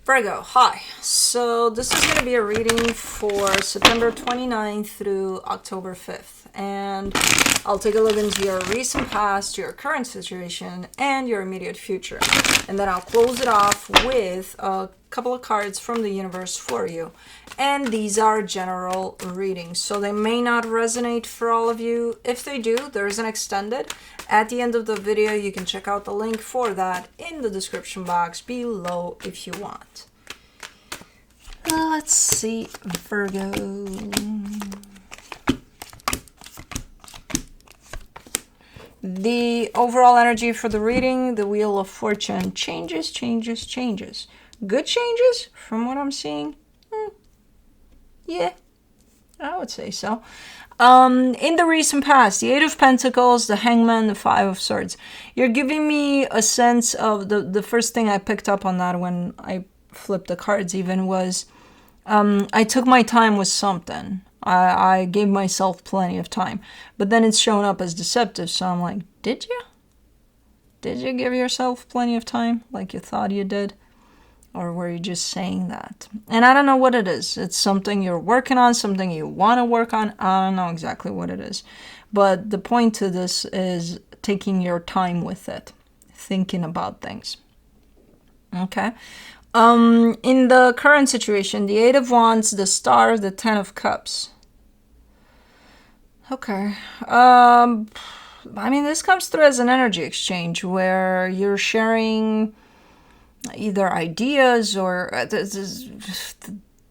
Virgo, hi. So this is going to be a reading for September 29th through October 5th. And I'll take a look into your recent past, your current situation, and your immediate future. And then I'll close it off with a couple of cards from the universe for you. And these are general readings, so they may not resonate for all of you. If they do, there is an extended. At the end of the video, you can check out the link for that in the description box below if you want. Let's see, Virgo. The overall energy for the reading, the Wheel of Fortune, changes. Good changes from what I'm seeing? Yeah, I would say so. In the recent past, the Eight of Pentacles, the Hangman, the Five of Swords. You're giving me a sense of the first thing I picked up on that when I flipped the cards even was I took my time with something. I gave myself plenty of time. But then it's shown up as deceptive, so I'm like, did you? Did you give yourself plenty of time like you thought you did? Or were you just saying that? And I don't know what it is. It's something you're working on, something you want to work on. I don't know exactly what it is. But the point to this is taking your time with it, thinking about things. Okay. In the current situation, the Eight of Wands, the Star, the Ten of Cups. Okay. I mean, this comes through as an energy exchange where you're sharing either ideas or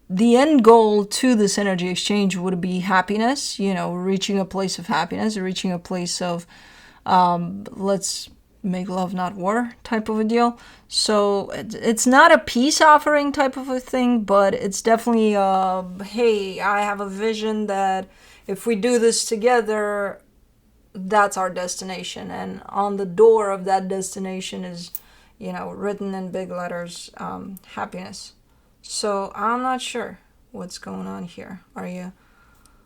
the end goal to this energy exchange would be happiness, reaching a place of happiness, reaching a place of let's make love not war type of a deal. So it's not a peace offering type of a thing, but it's definitely hey, I have a vision that if we do this together, that's our destination, and on the door of that destination is written in big letters, happiness. So I'm not sure what's going on here. Are you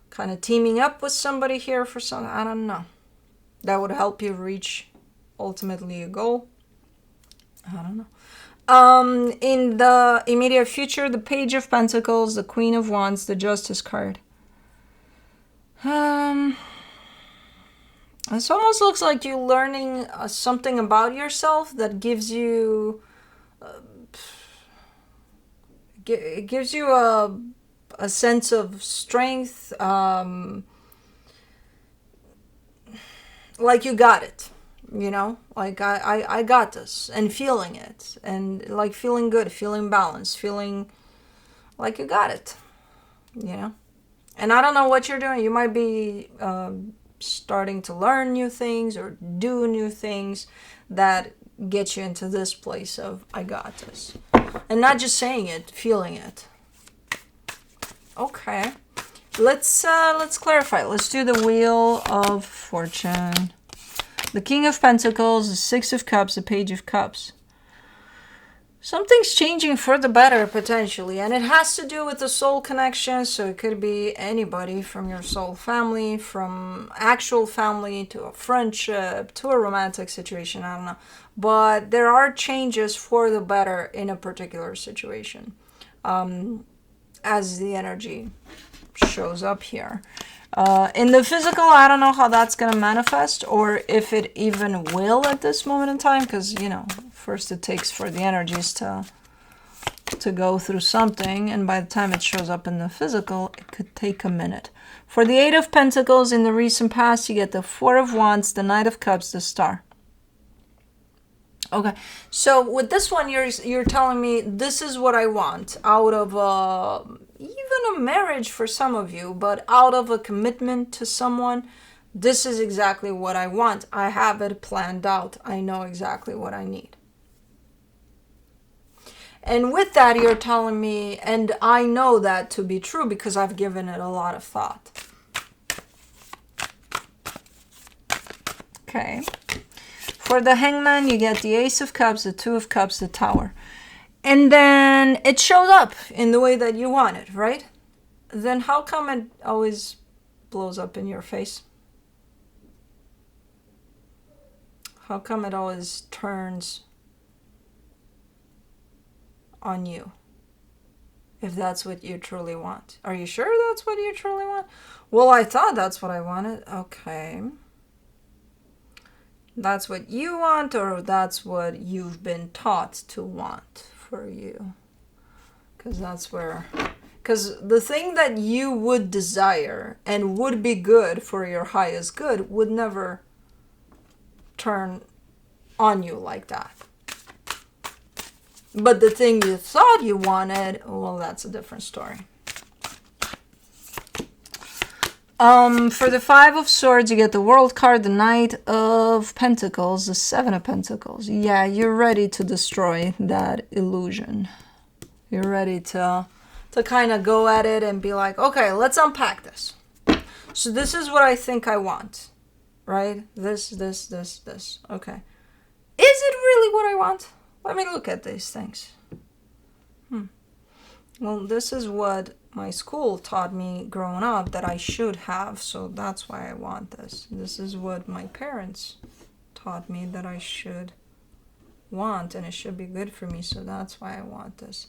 kind of teaming up with somebody here for something? I don't know. That would help you reach ultimately a goal. I don't know. In the immediate future, the Page of Pentacles, the Queen of Wands, the Justice card. This almost looks like you learning something about yourself that gives you it gives you a sense of strength, like you got it, like I got this, and feeling it, and like feeling good, feeling balanced, feeling like you got it, and I don't know what you're doing. You might be starting to learn new things or do new things that get you into this place of I got this, and not just saying it, feeling it. Okay, let's clarify. Let's do the Wheel of Fortune. The King of Pentacles, the Six of Cups, the Page of Cups. Something's changing for the better, potentially, and it has to do with the soul connection, so it could be anybody from your soul family, from actual family, to a friendship, to a romantic situation, I don't know. But there are changes for the better in a particular situation, as the energy shows up here. In the physical, I don't know how that's going to manifest, or if it even will at this moment in time, because, first it takes for the energies to go through something, and by the time it shows up in the physical, it could take a minute. For the Eight of Pentacles, in the recent past, you get the Four of Wands, the Knight of Cups, the Star. Okay, so with this one, you're telling me this is what I want out of even a marriage for some of you, but out of a commitment to someone. This is exactly what I want. I have it planned out. I know exactly what I need. And with that, you're telling me, and I know that to be true because I've given it a lot of thought. Okay. For the Hangman, you get the Ace of Cups, the Two of Cups, the Tower. And then it shows up in the way that you want it, right? Then how come it always blows up in your face? How come it always turns on you. If that's what you truly want. Are you sure that's what you truly want? Well, I thought that's what I wanted. Okay. That's what you want, or that's what you've been taught to want for you? Because that's where... Because the thing that you would desire and would be good for your highest good would never turn on you like that. But the thing you thought you wanted, well, that's a different story. For the Five of Swords, you get the World card, the Knight of Pentacles, the Seven of Pentacles. Yeah, you're ready to destroy that illusion. You're ready to kind of go at it and be like, okay, let's unpack this. So this is what I think I want, right? This. Okay. Is it really what I want? Let me look at these things. Well, this is what my school taught me growing up that I should have, so that's why I want this. This is what my parents taught me that I should want, and it should be good for me, so that's why I want this.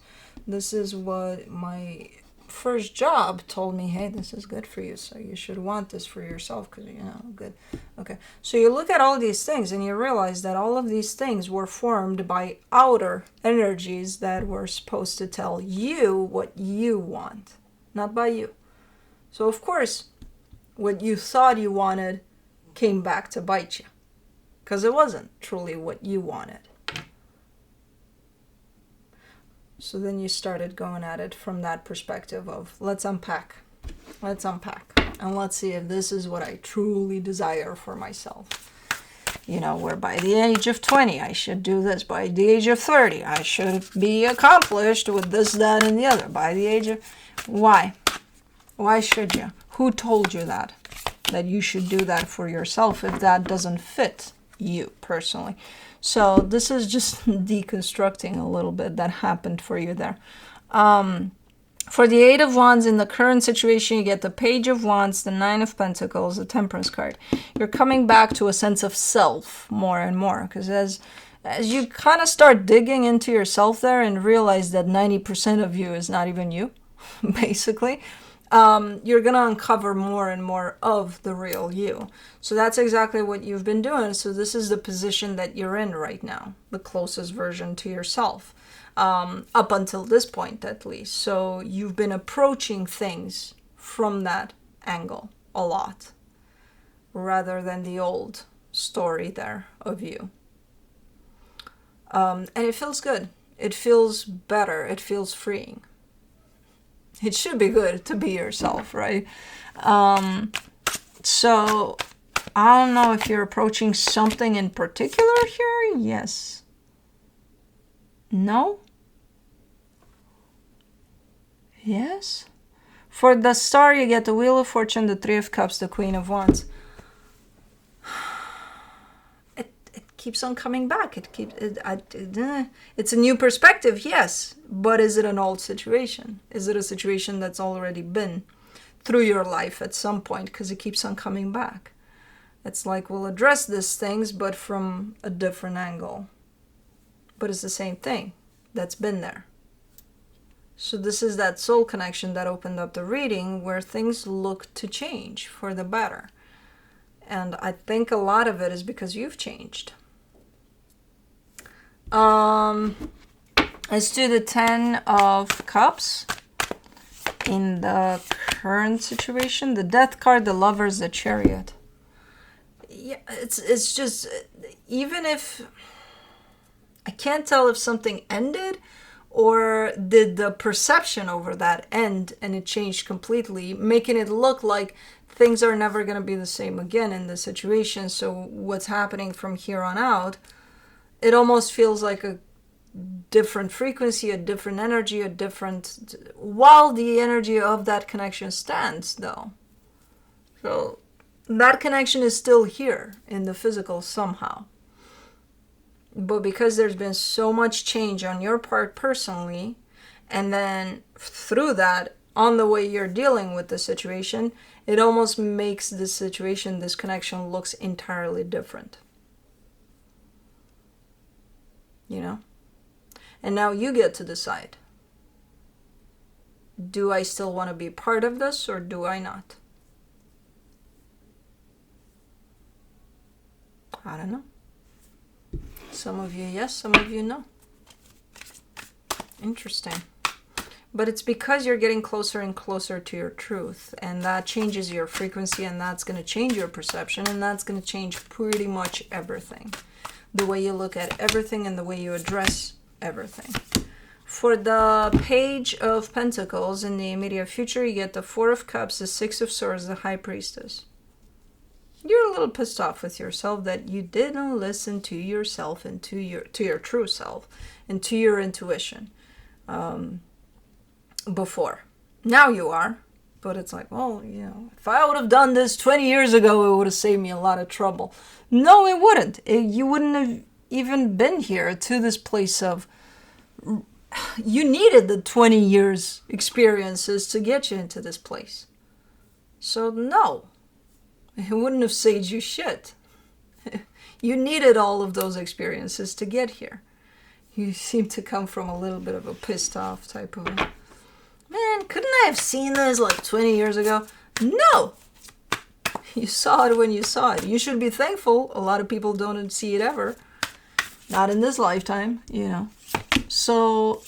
This is what my first job told me, hey, this is good for you, so you should want this for yourself because, you know, good. Okay, so you look at all these things and you realize that all of these things were formed by outer energies that were supposed to tell you what you want, not by you. So of course, what you thought you wanted came back to bite you because it wasn't truly what you wanted. So then you started going at it from that perspective of let's unpack, and let's see if this is what I truly desire for myself. You know, where by the age of 20, I should do this. By the age of 30, I should be accomplished with this, that, and the other. By the age of... Why? Why should you? Who told you that? That you should do that for yourself if that doesn't fit you personally. So this is just deconstructing a little bit that happened for you there. For the Eight of Wands, in the current situation, you get the Page of Wands, the Nine of Pentacles, the Temperance card. You're coming back to a sense of self more and more, because as you kind of start digging into yourself there and realize that 90% of you is not even you, basically, you're going to uncover more and more of the real you. So that's exactly what you've been doing. So this is the position that you're in right now, the closest version to yourself, up until this point at least. So you've been approaching things from that angle a lot, rather than the old story there of you. And it feels good. It feels better. It feels freeing. It should be good to be yourself, right? So I don't know if you're approaching something in particular here. Yes. No? Yes? For the Star, you get the Wheel of Fortune, the Three of Cups, the Queen of Wands. It keeps on coming back. It's a new perspective, yes. But is it an old situation? Is it a situation that's already been through your life at some point? Because it keeps on coming back. It's like we'll address these things, but from a different angle. But it's the same thing that's been there. So this is that soul connection that opened up the reading where things look to change for the better. And I think a lot of it is because you've changed. Let's do the Ten of Cups. In the current situation, the Death card, the Lovers, the Chariot. Yeah, it's just, even if I can't tell if something ended or did the perception over that end and it changed completely, making it look like things are never going to be the same again in the situation. So what's happening from here on out, it almost feels like a different frequency, a different energy, a different... While the energy of that connection stands, though. So that connection is still here in the physical somehow. But because there's been so much change on your part personally, and then through that, on the way you're dealing with the situation, it almost makes this situation, this connection, looks entirely different. You know? And now you get to decide. Do I still want to be part of this or do I not? I don't know. Some of you yes, some of you no. Interesting. But it's because you're getting closer and closer to your truth, and that changes your frequency, and that's going to change your perception, and that's going to change pretty much everything. The way you look at everything and the way you address everything. For the Page of Pentacles in the immediate future, you get the Four of Cups, the Six of Swords, the High Priestess. You're a little pissed off with yourself that you didn't listen to yourself and to your true self and to your intuition before. Now you are, but it's like, well, you know, if I would have done this 20 years ago, it would have saved me a lot of trouble. No, it wouldn't. You wouldn't have even been here to this place of... You needed the 20 years experiences to get you into this place. So no, it wouldn't have saved you shit. You needed all of those experiences to get here. You seem to come from a little bit of a pissed off type of... Man, couldn't I have seen this like 20 years ago? No! You saw it when you saw it. You should be thankful. A lot of people don't see it ever. Not in this lifetime, you know. So,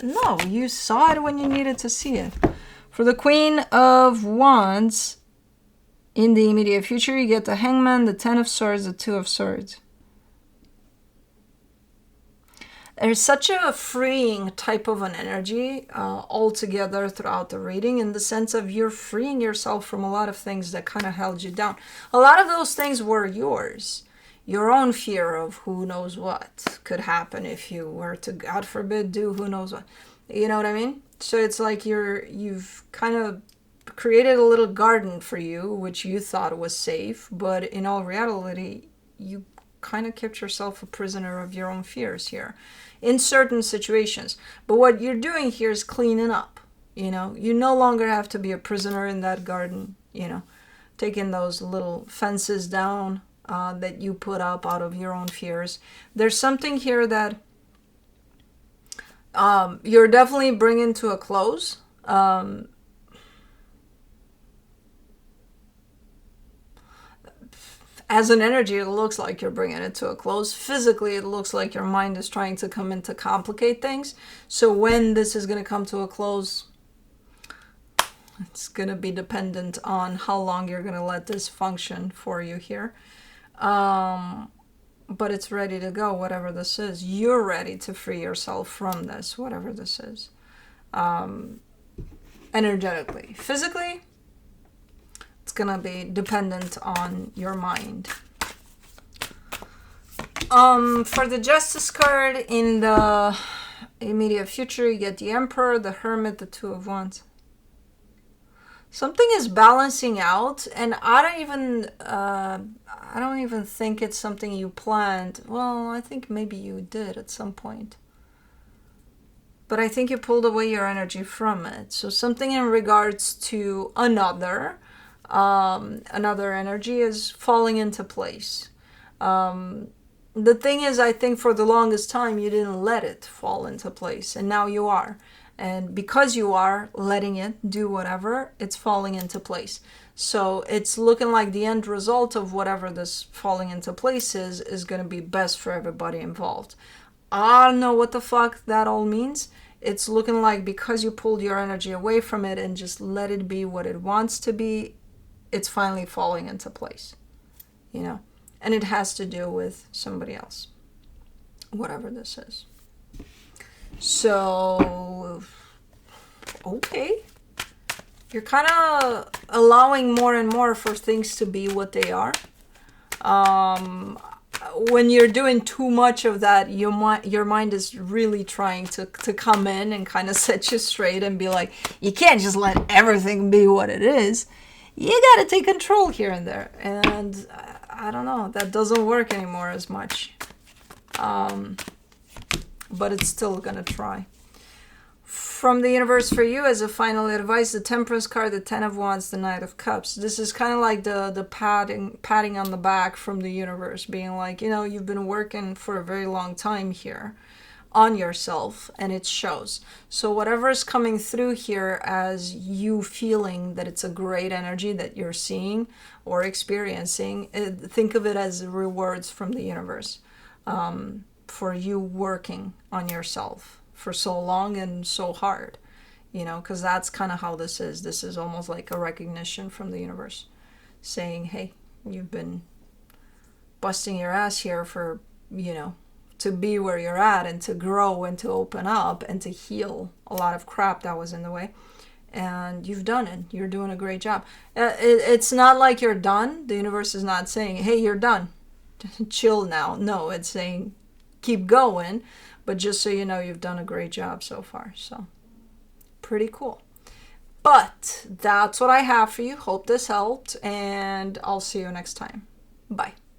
no, you saw it when you needed to see it. For the Queen of Wands, in the immediate future, you get the Hangman, the Ten of Swords, the Two of Swords. There's such a freeing type of an energy altogether throughout the reading, in the sense of you're freeing yourself from a lot of things that kind of held you down. A lot of those things were yours. Your own fear of who knows what could happen if you were to, God forbid, do who knows what. You know what I mean? So it's like you've kind of created a little garden for you, which you thought was safe, but in all reality, you kind of kept yourself a prisoner of your own fears here in certain situations. But what you're doing here is cleaning up. You know, you no longer have to be a prisoner in that garden, you know, taking those little fences down that you put up out of your own fears. There's something here that you're definitely bringing to a close. As an energy, it looks like you're bringing it to a close. Physically, it looks like your mind is trying to come in to complicate things. So when this is going to come to a close, it's going to be dependent on how long you're going to let this function for you here. But it's ready to go, whatever this is. You're ready to free yourself from this, whatever this is. Energetically. Physically, it's gonna be dependent on your mind. For the Justice card in the immediate future, you get the Emperor, the Hermit, the Two of Wands. Something is balancing out, and I don't even think it's something you planned. Well, I think maybe you did at some point. But I think you pulled away your energy from it. So something in regards to another energy is falling into place. The thing is, I think for the longest time, you didn't let it fall into place, and now you are. And because you are letting it do whatever, it's falling into place. So it's looking like the end result of whatever this falling into place is going to be best for everybody involved. I don't know what the fuck that all means. It's looking like because you pulled your energy away from it and just let it be what it wants to be, it's finally falling into place, you know? And it has to do with somebody else, whatever this is. So, okay. You're kind of allowing more and more for things to be what they are. When you're doing too much of that, your mind is really trying to come in and kind of set you straight and be like, you can't just let everything be what it is. You got to take control here and there. And I don't know, that doesn't work anymore as much. But it's still going to try. From the universe for you, as a final advice, the Temperance card, the Ten of Wands, the Knight of Cups. This is kind of like the patting on the back from the universe, being like, you know, you've been working for a very long time here. on yourself, and it shows. So whatever is coming through here as you feeling that it's a great energy that you're seeing or experiencing, think of it as rewards from the universe, for you working on yourself for so long and so hard, because that's kind of how this is. This is almost like a recognition from the universe saying, hey, you've been busting your ass here for, to be where you're at and to grow and to open up and to heal a lot of crap that was in the way. And you've done it. You're doing a great job. It's not like you're done. The universe is not saying, hey, you're done. Chill now. No, it's saying keep going. But just so you know, you've done a great job so far. So pretty cool. But that's what I have for you. Hope this helped. And I'll see you next time. Bye.